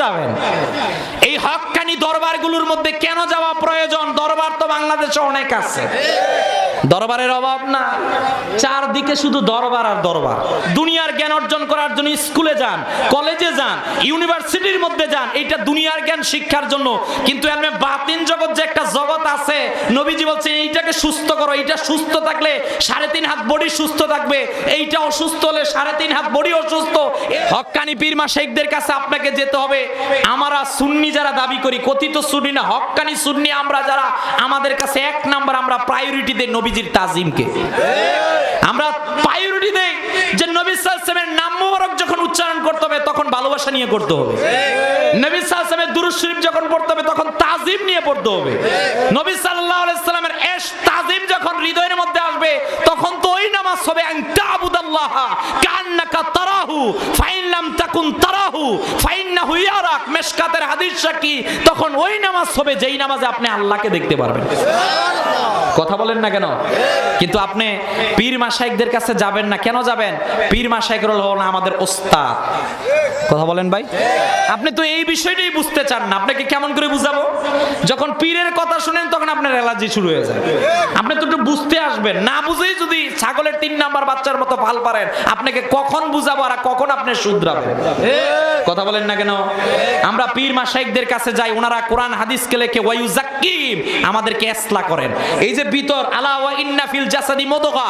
যাবেন? এই হক্কানি দরবারগুলোর মধ্যে কেন যাওয়া প্রয়োজন? দরবার তো বাংলাদেশে অনেক আছে, দরবারের অভাব না। চারদিকে শুধু দরবার আর দরবার। দুনিয়ার জ্ঞান অর্জন করার জন্য স্কুলে যান, কলেজে যান, ইউনিভার্সিটির মধ্যে যান, এইটা দুনিয়ার জ্ঞান শিক্ষার জন্য। কিন্তু এমনি বাতিন জগৎ যে একটা জগৎ আছে, নবীজি বলছেন এইটাকে সুস্থ করো। এইটা সুস্থ থাকলে 3.5 হাত বডি সুস্থ থাকবে, এইটা অসুস্থ হলে 3.5 হাত বডি অসুস্থ। হক্কানি পীর মাশাইখদের কাছে আপনাকে যেতে হবে। আমরা সুন্নি যারা দাবি করি, কথিত সুন্নি না, হক্কানি সুন্নি আমরা যারা, আমাদের কাছে 1 নাম্বার আমরা প্রায়োরিটি দেই নবীজির তাজিমকে। আমরা প্রায়োরিটি দেই যে নবী সাল্লাল্লাহু আলাইহি ওয়াসাল্লামের নাম মোবারক যখন উচ্চারণ করতে হবে তখন ভালোবাসা নিয়ে করতে হবে। নবী সাল্লাল্লাহু আলাইহি ওয়াসাল্লামের দুরূদ শরীফ যখন পড়তে হবে তখন তাজিম নিয়ে পড়তে হবে। নবী সাল্লাল্লাহু আলাইহি ওয়াসাল্লামের ইশক তাজিম যখন হৃদয়ের মধ্যে আসবে তখন তো ওই নামাজ হবে আনতাবুদাল্লাহ কান্নাকা তারাহু ফাইন লাম তাকুন তারাহু ফাইন্নাহু ইয়ারাক। মিশকাতের হাদিস সাক্ষী, তখন ওই নামাজ হবে যেই নামাজে আপনি আল্লাহকে দেখতে পারবেন। কথা বলেন না কেন? কিন্তু আপনি পীর মাশাইখদের কাছে যাবেন না, কেন যাবেন? পীর মাশাইখরা হলো আমাদের ওস্তাদ। কথা বলেন ভাই, আপনি তো এই বিষয়টাই বুঝতে চান না। আপনাকে কেমন করে বুঝাবো? যখন পীরের কথা শুনেন তখন আপনার অ্যালার্জি শুরু হয়ে যায়। আপনি তো একটু বুঝতে আসবেন, না বুঝেই যদি ছাগলের 3 নাম্বার বাচ্চার মতো ফাল পারেন, আপনাকে কখন বুঝাবো আর কখন আপনি শুধরাবেন? কথা বলেন না কেন? আমরা পীর মাশাইখদের কাছে যাই, ওনারা কোরআন হাদিসকে লেখে ওয়ায়ুজাক্কিম, আমাদেরকে ইসলাহ করেন। এই যে ভিতর, আলা ওয়া ইন্না ফিল জাসাদি মুদগা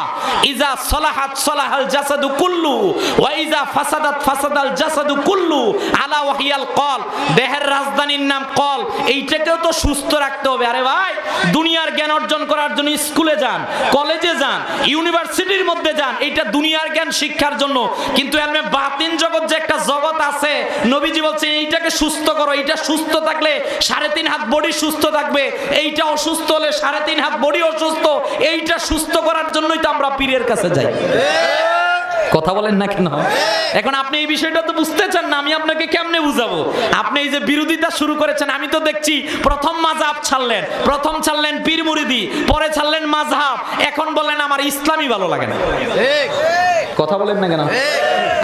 ইজা সলাহাত সলাহাল জাসাদু কুল্লু ওয়া ইজা ফাসাদাত ফাসাদাল জাসাদু কুল্লু আলা ওয়াহিয়াল কল। দেহের রাজধানীর নাম কল, এইটাকেও তো সুস্থ রাখতে হবে। আরে ভাই, দুনিয়ার জ্ঞান অর্জন করার জন্য স্কুলে যান, কলেজে যান, ইউনিভার্সিটির মধ্যে যান, এইটা দুনিয়ার জ্ঞান শিক্ষার জন্য। কিন্তু এমনি বাতিন জগৎ যে একটা জগৎ আছে, নবীজি বলছেন এইটাকে সুস্থ করো। এইটা সুস্থ থাকলে 3.5 হাত বডি সুস্থ থাকবে, এইটা অসুস্থ হলে 3.5 হাত বডি অসুস্থ। এইটা সুস্থ করার জন্যই তো আমরা পীরের কাছে যাই। কথা বলেন না কেন? এখন আপনি এই বিষয়টা তো বুঝতে চান না, আমি আপনাকে কেমনে বুঝাবো? আপনি এই যে বিরোধিতা শুরু করেছেন, আমি তো দেখছি প্রথম মাযহাব ছাড়লেন, প্রথম ছাড়লেন পীর মুরিদি, পরে ছাড়লেন মাযহাব, এখন বলেন আমার ইসলামই ভালো লাগে না। কথা বলেন না কেন?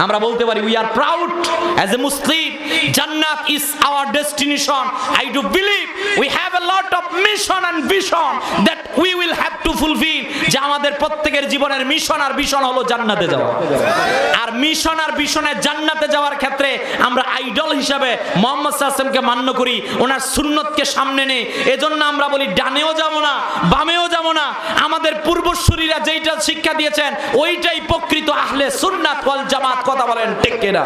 আমরা বলতে পারি we are proud as a Muslim, জান্নাত is our destination. I do believe we have a lot of mission and vision that we will have to fulfil. যে আমাদের প্রত্যেকের জীবনের মিশন আর ভিশন হলো জান্নাতে যাওয়া। আর মিশন আর ভিশনে জান্নাতে যাওয়ার ক্ষেত্রে আমরা আইডল হিসাবে মুহাম্মদ সাল্লাল্লাহু আলাইহি ওয়াসাল্লামকে মান্য করি, ওনার সুন্নতকে সামনে নেই। এজন্য আমরা বলি ডানেও যাব না, বামেও যাব না। আমাদের পূর্বসূরীরা যেইটা শিক্ষা দিয়েছেন ওইটাই প্রকৃত আহলে সুন্নাত ওয়াল জামাত। কথা বলেন ঠিক কিনা?